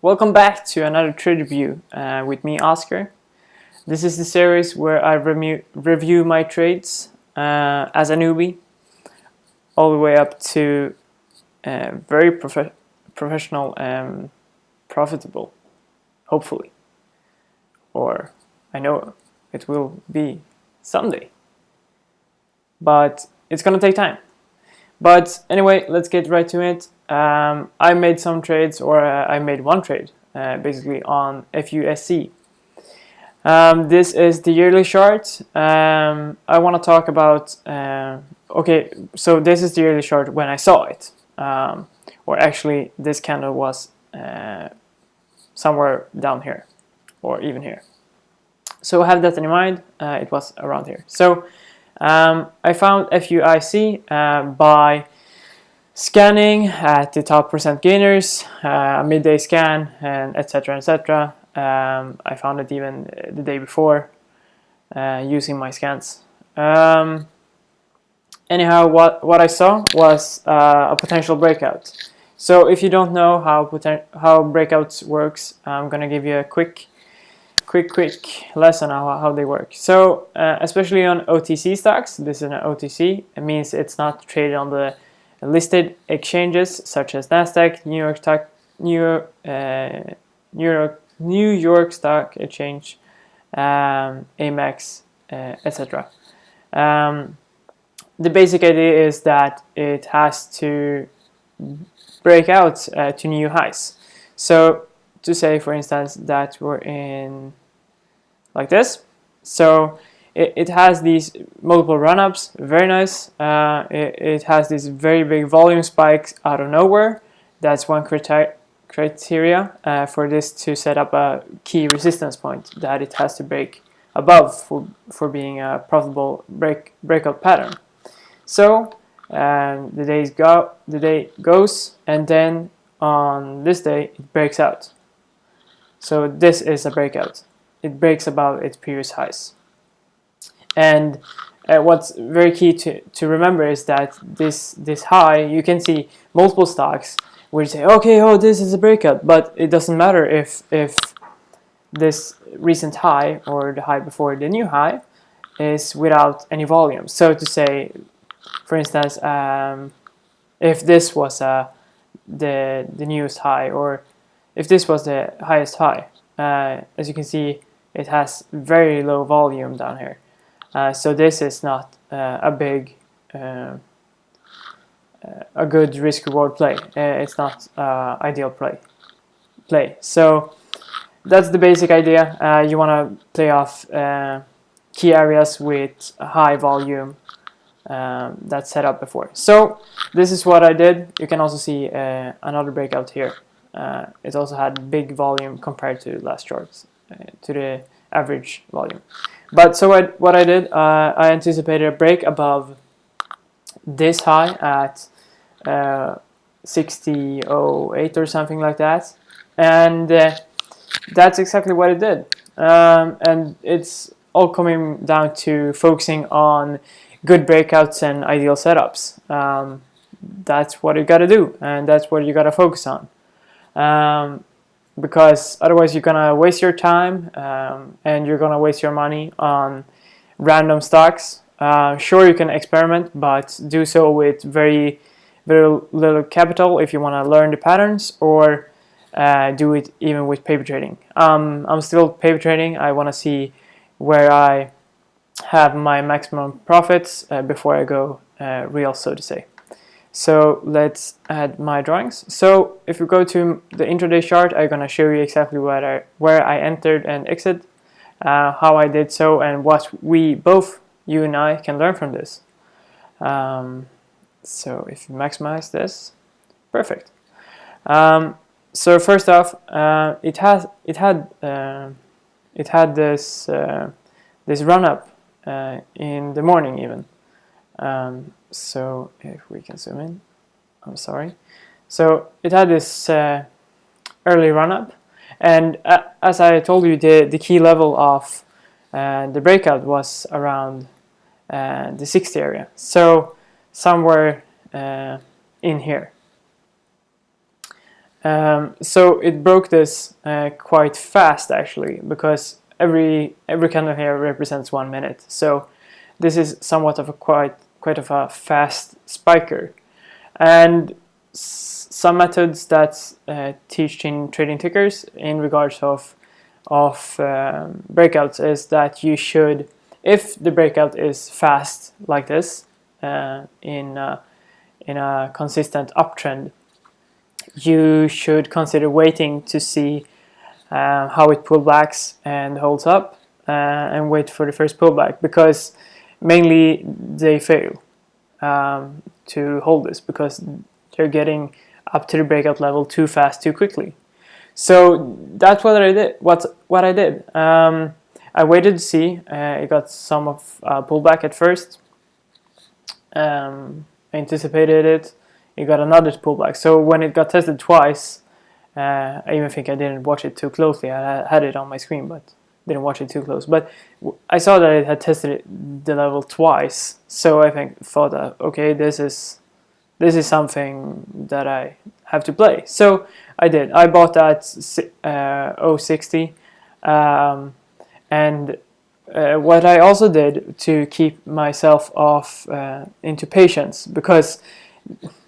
Welcome back to another trade review with me, Oscar. This is the series where I review my trades as a newbie, all the way up to very professional and profitable, hopefully. Or I know it will be someday. But it's gonna take time. But anyway, let's get right to it. I made some trades, or I made one trade, basically on FUSZ. This is the yearly chart. I want to talk about, okay, so this is the yearly chart when I saw it. Or actually, this candle was somewhere down here, or even here. So have that in mind, it was around here. So I found FUIC by scanning at the top percent gainers, midday scan, and etc. etc. I found it even the day before using my scans. Anyhow, what I saw was a potential breakout. So if you don't know how breakouts works, I'm gonna give you a quick lesson on how they work. So especially on OTC stocks, this is an OTC. It means it's not traded on the listed exchanges such as Nasdaq, New York Stock Exchange, Amex, etc. The basic idea is that it has to break out to new highs. So to say, for instance, that we're in like this. So it has these multiple run-ups, very nice. It has these very big volume spikes out of nowhere. That's one criteria for this to set up a key resistance point that it has to break above for being a profitable breakout pattern. So the day goes, and then on this day it breaks out. So this is a breakout. It breaks above its previous highs. And what's very key to remember is that this high, you can see multiple stocks where you say, okay, oh, this is a breakout, but it doesn't matter if this recent high or the high before the new high is without any volume. So to say, for instance, if this was the newest high, or if this was the highest high, as you can see, it has very low volume down here. So this is not a good risk-reward play. It's not ideal play. So that's the basic idea. You want to play off key areas with high volume that's set up before. So this is what I did. You can also see another breakout here. It also had big volume compared to last charts, to the average volume. But so what I did, I anticipated a break above this high at 60.08 or something like that, and that's exactly what it did. And it's all coming down to focusing on good breakouts and ideal setups. That's what you gotta do, and that's what you gotta focus on. Because otherwise you're gonna waste your time and you're gonna waste your money on random stocks. Sure, you can experiment, but do so with very little capital if you want to learn the patterns, or do it even with paper trading. I'm still paper trading. I want to see where I have my maximum profits before I go real, so to say. So let's add my drawings. So if we go to the intraday chart, I'm gonna show you exactly where I entered and exit, how I did so, and what you and I, can learn from this. So if you maximize this, perfect. So first off, it had this run up in the morning even. So if we can zoom in, I'm sorry. So it had this early run-up, and as I told you, the key level of the breakout was around the 60 area. So somewhere in here. So it broke this quite fast actually, because every candle here represents 1 minute. So this is somewhat of a quite of a fast spiker. And some methods that teach in trading tickers in regards of breakouts is that you should, if the breakout is fast like this, in a consistent uptrend, you should consider waiting to see how it pullbacks and holds up, and wait for the first pullback, because mainly they fail to hold this because they're getting up to the breakout level too fast, too quickly. So that's what I did. What I did. I waited to see. It got some of pullback at first. I anticipated it. It got another pullback. So when it got tested twice, I even think I didn't watch it too closely. I had it on my screen, but didn't watch it too close. But I saw that it had tested the level twice. So I thought that, okay, this is something that I have to play. So I did. I bought that 0.60, and what I also did to keep myself off into patience, because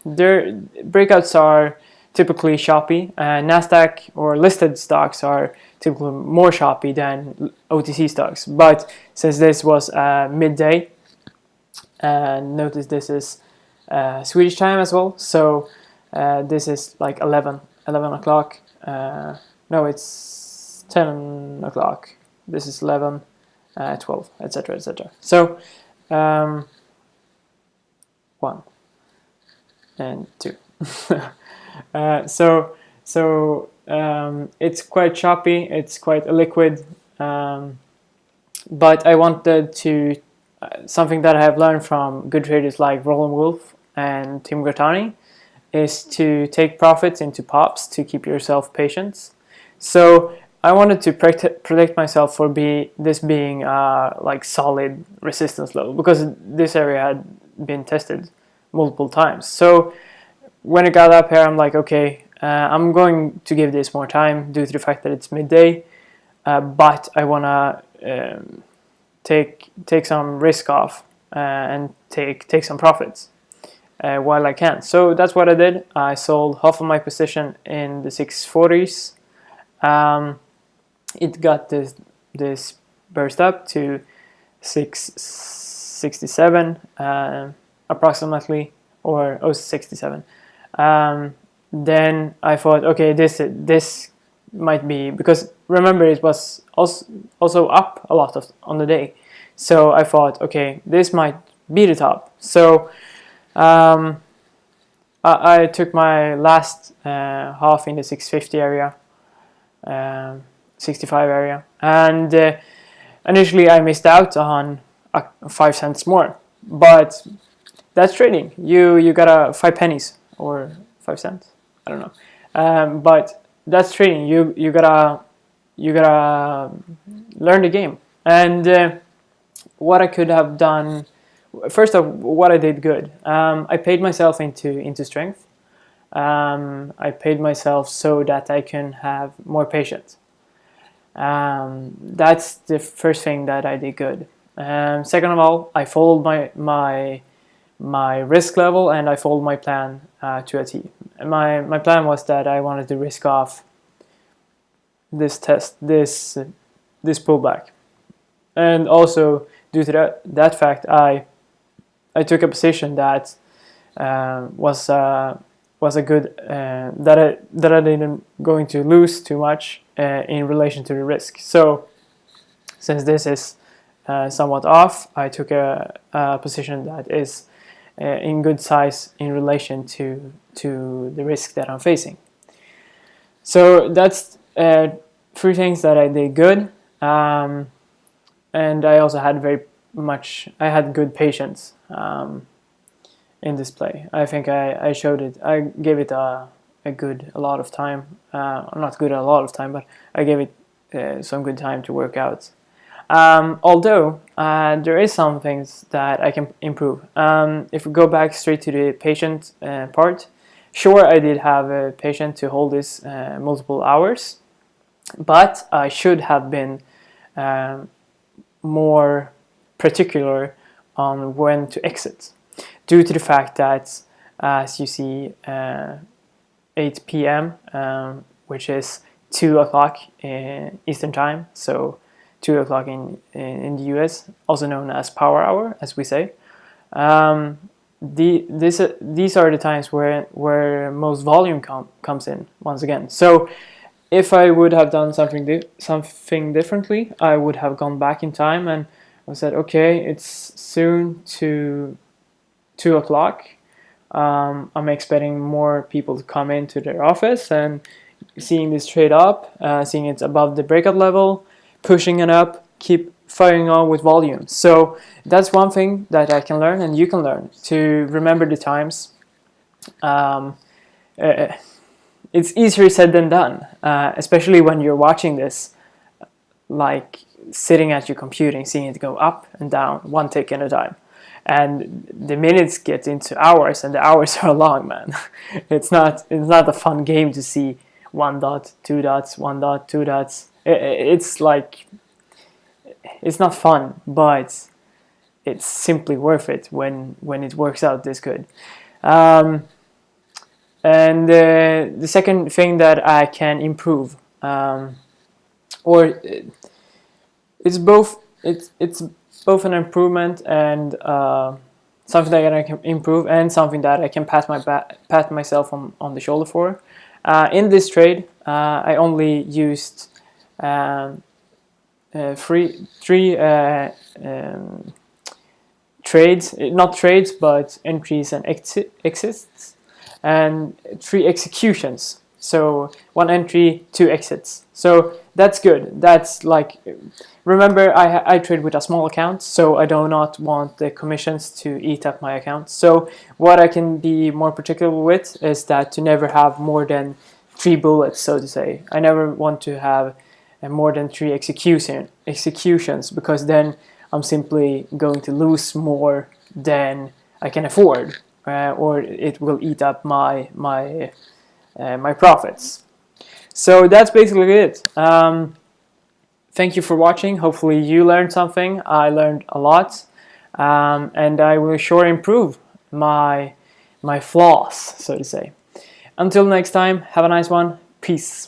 their breakouts are typically choppy. Nasdaq or listed stocks are typically more choppy than OTC stocks. But since this was midday, and notice this is Swedish time as well, so this is like 11 o'clock. No, it's 10 o'clock. This is 11, 12, etc., etc. So 1 and 2. So it's quite choppy. It's quite illiquid. But I wanted to something that I have learned from good traders like Roland Wolf and Tim Grattani is to take profits into pops to keep yourself patient. So I wanted to protect myself for this being like solid resistance level, because this area had been tested multiple times. So when it got up here, I'm like, okay, I'm going to give this more time due to the fact that it's midday, but I want to take some risk off and take some profits while I can. So that's what I did. I sold half of my position in the 640s. It got this burst up to 667 approximately, or 67. Then I thought, okay, this might be, because remember it was also up a lot on the day. So I thought, okay, this might be the top. So I took my last half in the 650 area, 65 area, and initially I missed out on 5 cents more, but that's trading. You got 5 pennies or 5 cents, I don't know, but that's trading. You gotta learn the game. And what I could have done, first of what I did good, I paid myself into strength. I paid myself so that I can have more patience. That's the first thing that I did good. Second of all, I followed my risk level, and I followed my plan to a T. My plan was that I wanted to risk off this pullback, and also due to that fact, I took a position that was a good that I didn't going to lose too much in relation to the risk. So since this is somewhat off, I took a position that is in good size in relation to the risk that I'm facing. So that's 3 things that I did good, and I also had I had good patience in this play. I think I showed it. I gave it a lot of time. Not good a lot of time, but I gave it some good time to work out. Although there is some things that I can improve. If we go back straight to the patient part, Sure, I did have a patient to hold this multiple hours, but I should have been more particular on when to exit, due to the fact that, as you see, 8 p.m., which is 2 o'clock Eastern time, so 2 o'clock in the US, also known as power hour, as we say. These are the times where most volume comes in once again. So if I would have done something differently, I would have gone back in time and said, okay, it's soon to 2 o'clock. I'm expecting more people to come into their office, and seeing this trade up, seeing it above the breakout level, pushing it up, keep firing on with volume. So that's one thing that I can learn and you can learn, to remember the times. It's easier said than done, especially when you're watching this, like sitting at your computer and seeing it go up and down one tick at a time. And the minutes get into hours, and the hours are long, man. It's not a fun game to see 1 dot, 2 dots, 1 dot, 2 dots. It's like, it's not fun, but it's simply worth it when it works out this good. And the second thing that I can improve, or it's both both an improvement and something that I can improve, and something that I can pat myself on the shoulder for. In this trade, I only used three trades, not trades, but entries and exits, and 3 executions. So 1 entry, 2 exits. So that's good. That's like, remember, I trade with a small account, so I do not want the commissions to eat up my account. So what I can be more particular with is that to never have more than 3 bullets, so to say. I never want to have more than 3 executions, because then I'm simply going to lose more than I can afford, or it will eat up my profits. So that's basically it. Thank you for watching. Hopefully you learned something. I learned a lot, and I will sure improve my flaws, so to say. Until next time, have a nice one. Peace.